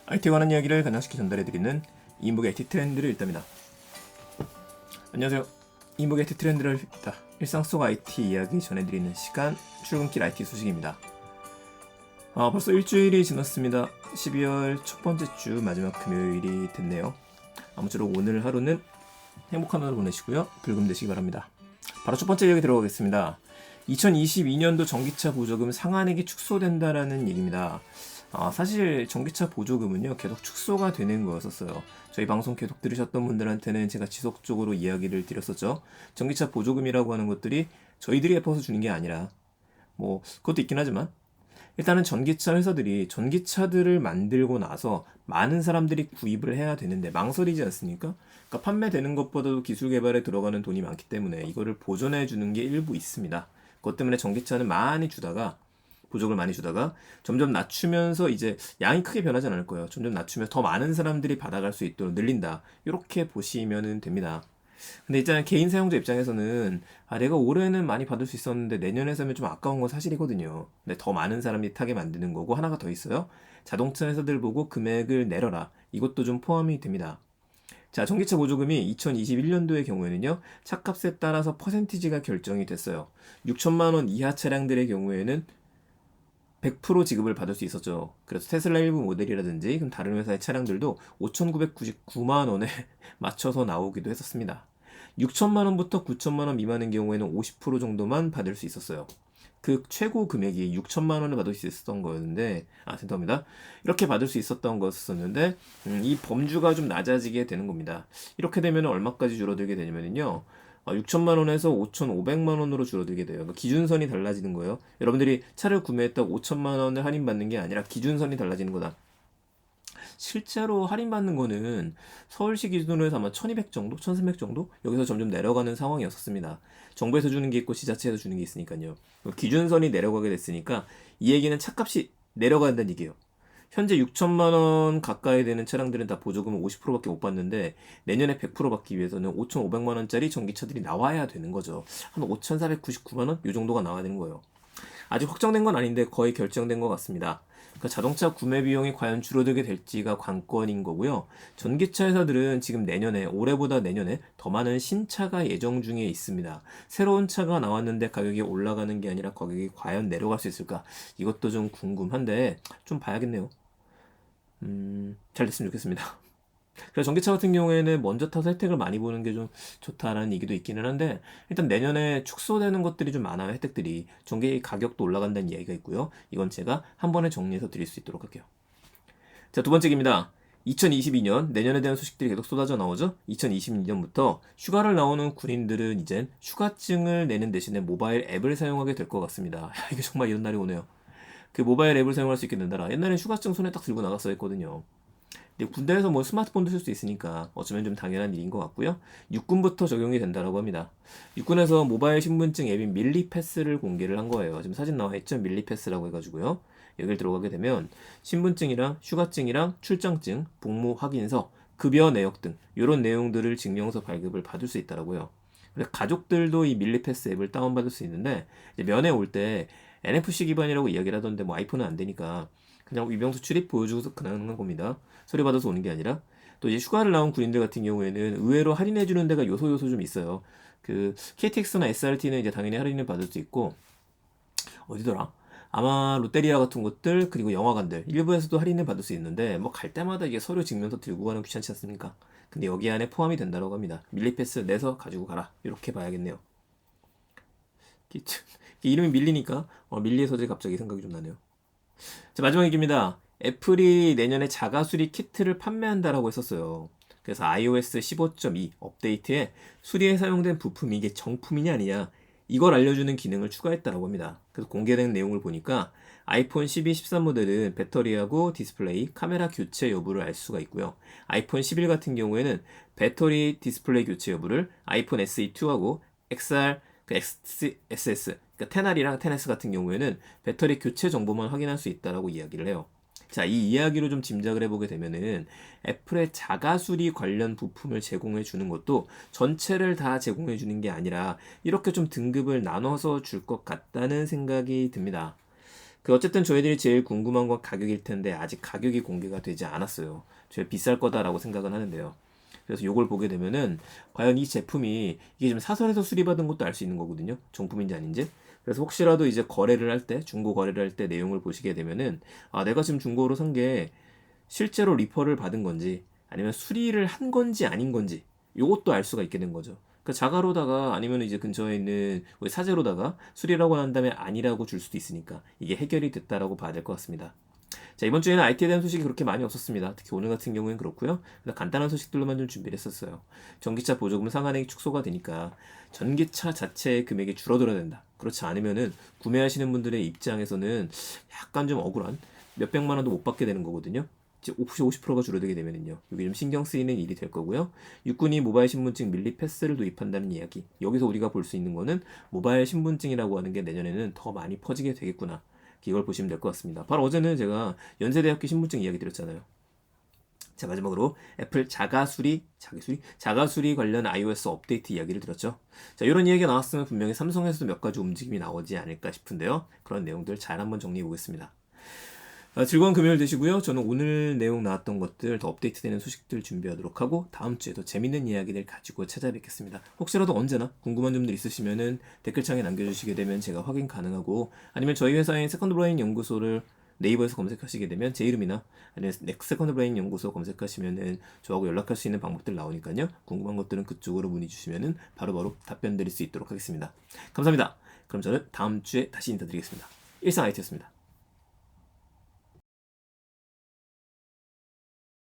IT에 관한 이야기를 간략히 전달해드리는 이인복의 IT 트렌드를 읽답니다. 안녕하세요. 이인복의 IT 트렌드를 읽다. 일상 속 IT 이야기 전해드리는 시간, 출근길 IT 소식입니다. 벌써 일주일이 지났습니다. 12월 첫 번째 주 마지막 금요일이 됐네요. 아무쪼록 오늘 하루는 행복한 하루 보내시고요. 불금되시기 바랍니다. 바로 첫 번째 이야기 들어가겠습니다. 2022년도 전기차 보조금 상한액이 축소된다라는 얘기입니다. 사실 전기차 보조금은요 계속 축소가 되는 거였었어요. 저희 방송 계속 들으셨던 분들한테는 제가 지속적으로 이야기를 드렸었죠. 전기차 보조금이라고 하는 것들이 저희들이 예뻐서 주는 게 아니라 그것도 있긴 하지만 일단은 전기차 회사들이 전기차들을 만들고 나서 많은 사람들이 구입을 해야 되는데 망설이지 않습니까? 그러니까 판매되는 것보다도 기술 개발에 들어가는 돈이 많기 때문에 이거를 보존해 주는 게 일부 있습니다. 그것 때문에 전기차는 많이 주다가 보조금을 많이 주다가 점점 낮추면서 이제 양이 크게 변하지 않을 거예요. 점점 낮추면 더 많은 사람들이 받아갈 수 있도록 늘린다. 이렇게 보시면 됩니다. 근데 일단 개인 사용자 입장에서는 내가 올해는 많이 받을 수 있었는데 내년에 사면 좀 아까운 건 사실이거든요. 근데 더 많은 사람이 타게 만드는 거고 하나가 더 있어요. 자동차 회사들 보고 금액을 내려라. 이것도 좀 포함이 됩니다. 자, 전기차 보조금이 2021년도의 경우에는요, 차값에 따라서 퍼센티지가 결정이 됐어요. 6천만 원 이하 차량들의 경우에는 100% 지급을 받을 수 있었죠. 그래서 테슬라 일부 모델이라든지 그럼 다른 회사의 차량들도 5,999만 원에 맞춰서 나오기도 했었습니다. 6천만 원부터 9천만 원 미만인 경우에는 50% 정도만 받을 수 있었어요. 그 최고 금액이 6천만 원을 받을 수 있었던 거였는데, 죄송합니다. 이렇게 받을 수 있었던 거였었는데, 이 범주가 좀 낮아지게 되는 겁니다. 이렇게 되면 얼마까지 줄어들게 되냐면요. 6천만 원에서 5,500만 원으로 줄어들게 돼요. 그러니까 기준선이 달라지는 거예요. 여러분들이 차를 구매했다고 5천만 원을 할인받는 게 아니라 기준선이 달라지는 거다. 실제로 할인받는 거는 서울시 기준으로 해서 아마 1200 정도? 1300 정도? 여기서 점점 내려가는 상황이었었습니다. 정부에서 주는 게 있고 지자체에서 주는 게 있으니까요. 기준선이 내려가게 됐으니까 이 얘기는 차값이 내려간다는 얘기예요. 현재 6천만 원 가까이 되는 차량들은 다 보조금을 50%밖에 못 받는데 내년에 100% 받기 위해서는 5,500만 원짜리 전기차들이 나와야 되는 거죠. 한 5,499만 원? 이 정도가 나와야 되는 거예요. 아직 확정된 건 아닌데 거의 결정된 것 같습니다. 그러니까 자동차 구매 비용이 과연 줄어들게 될지가 관건인 거고요. 전기차 회사들은 지금 내년에, 올해보다 내년에 더 많은 신차가 예정 중에 있습니다. 새로운 차가 나왔는데 가격이 올라가는 게 아니라 가격이 과연 내려갈 수 있을까? 이것도 좀 궁금한데 좀 봐야겠네요. 잘 됐으면 좋겠습니다. 그래서 전기차 같은 경우에는 먼저 타서 혜택을 많이 보는 게 좀 좋다라는 얘기도 있기는 한데 일단 내년에 축소되는 것들이 좀 많아요. 혜택들이 전기 가격도 올라간다는 이야기가 있고요. 이건 제가 한 번에 정리해서 드릴 수 있도록 할게요. 자, 두 번째 입니다. 2022년 내년에 대한 소식들이 계속 쏟아져 나오죠. 2022년부터 휴가를 나오는 군인들은 이젠 휴가증을 내는 대신에 모바일 앱을 사용하게 될 것 같습니다. 이게 정말 이런 날이 오네요. 그 모바일 앱을 사용할 수 있게 된다라. 옛날엔 휴가증 손에 딱 들고 나갔어야 했거든요. 근데 군대에서 스마트폰도 쓸 수 있으니까 어쩌면 좀 당연한 일인 것 같고요. 육군부터 적용이 된다라고 합니다. 육군에서 모바일 신분증 앱인 밀리패스를 공개를 한 거예요. 지금 사진 나와 있죠? 밀리패스라고 해가지고요. 여기를 들어가게 되면 신분증이랑 휴가증이랑 출장증, 복무 확인서, 급여 내역 등 이런 내용들을 증명서 발급을 받을 수 있다라고요. 그래서 가족들도 이 밀리패스 앱을 다운받을 수 있는데 이제 면회 올 때 NFC 기반이라고 이야기를 하던데 아이폰은 안 되니까 그냥 위병수 출입 보여주고서 그나는 겁니다. 서류 받아서 오는 게 아니라 또 이제 휴가를 나온 군인들 같은 경우에는 의외로 할인해 주는 데가 요소 좀 있어요. 그 KTX나 SRT는 이제 당연히 할인을 받을 수 있고 어디더라? 아마 롯데리아 같은 곳들 그리고 영화관들 일부에서도 할인을 받을 수 있는데 갈 때마다 이게 서류 증명서 들고 가는 거 귀찮지 않습니까? 근데 여기 안에 포함이 된다고 합니다. 밀리패스 내서 가지고 가라 이렇게 봐야겠네요. 이름이 밀리니까 밀리의 서재 갑자기 생각이 좀 나네요. 자, 마지막 얘기입니다. 애플이 내년에 자가수리 키트를 판매한다라고 했었어요. 그래서 iOS 15.2 업데이트에 수리에 사용된 부품이 이게 정품이냐 아니냐 이걸 알려주는 기능을 추가했다라고 합니다. 그래서 공개된 내용을 보니까 아이폰 12, 13 모델은 배터리하고 디스플레이, 카메라 교체 여부를 알 수가 있고요. 아이폰 11 같은 경우에는 배터리, 디스플레이 교체 여부를 아이폰 SE2하고 XR, SS, 그러니까 10R이랑 10S 같은 경우에는 배터리 교체 정보만 확인할 수 있다라고 이야기를 해요. 자, 이 이야기로 좀 짐작을 해보게 되면은 애플의 자가수리 관련 부품을 제공해 주는 것도 전체를 다 제공해 주는 게 아니라 이렇게 좀 등급을 나눠서 줄 것 같다는 생각이 듭니다. 어쨌든 저희들이 제일 궁금한 건 가격일 텐데 아직 가격이 공개가 되지 않았어요. 제가 비쌀 거다라고 생각은 하는데요. 그래서 요걸 보게 되면은 과연 이 제품이 이게 지금 사설에서 수리받은 것도 알 수 있는 거거든요. 정품인지 아닌지. 그래서 혹시라도 이제 거래를 할 때, 중고 거래를 할 때 내용을 보시게 되면은 아, 내가 지금 중고로 산 게 실제로 리퍼를 받은 건지 아니면 수리를 한 건지 아닌 건지 요것도 알 수가 있게 된 거죠. 그러니까 자가로다가 아니면 이제 근처에 있는 우리 사제로다가 수리라고 한 다음에 아니라고 줄 수도 있으니까 이게 해결이 됐다라고 봐야 될 것 같습니다. 자, 이번 주에는 IT에 대한 소식이 그렇게 많이 없었습니다. 특히 오늘 같은 경우엔 그렇고요. 간단한 소식들로만 좀 준비를 했었어요. 전기차 보조금 상한액이 축소가 되니까 전기차 자체의 금액이 줄어들어야 된다. 그렇지 않으면은 구매하시는 분들의 입장에서는 약간 좀 억울한 몇백만 원도 못 받게 되는 거거든요. 이제 50%가 줄어들게 되면은요. 이게 좀 신경 쓰이는 일이 될 거고요. 육군이 모바일 신분증 밀리 패스를 도입한다는 이야기. 여기서 우리가 볼 수 있는 거는 모바일 신분증이라고 하는 게 내년에는 더 많이 퍼지게 되겠구나. 이걸 보시면 될 것 같습니다. 바로 어제는 제가 연세대학교 신분증 이야기 드렸잖아요. 자, 마지막으로 애플 자가수리 관련 iOS 업데이트 이야기를 드렸죠. 자, 이런 이야기가 나왔으면 분명히 삼성에서도 몇 가지 움직임이 나오지 않을까 싶은데요. 그런 내용들 잘 한번 정리해 보겠습니다. 즐거운 금요일 되시고요. 저는 오늘 내용 나왔던 것들 더 업데이트되는 소식들 준비하도록 하고 다음 주에도 재밌는 이야기들 가지고 찾아뵙겠습니다. 혹시라도 언제나 궁금한 점들 있으시면은 댓글창에 남겨주시게 되면 제가 확인 가능하고 아니면 저희 회사인 세컨드브레인 연구소를 네이버에서 검색하시게 되면 제 이름이나 아니면 세컨드브레인 연구소 검색하시면은 저하고 연락할 수 있는 방법들 나오니까요. 궁금한 것들은 그쪽으로 문의 주시면은 바로바로 답변 드릴 수 있도록 하겠습니다. 감사합니다. 그럼 저는 다음 주에 다시 인사드리겠습니다. 일상 IT였습니다.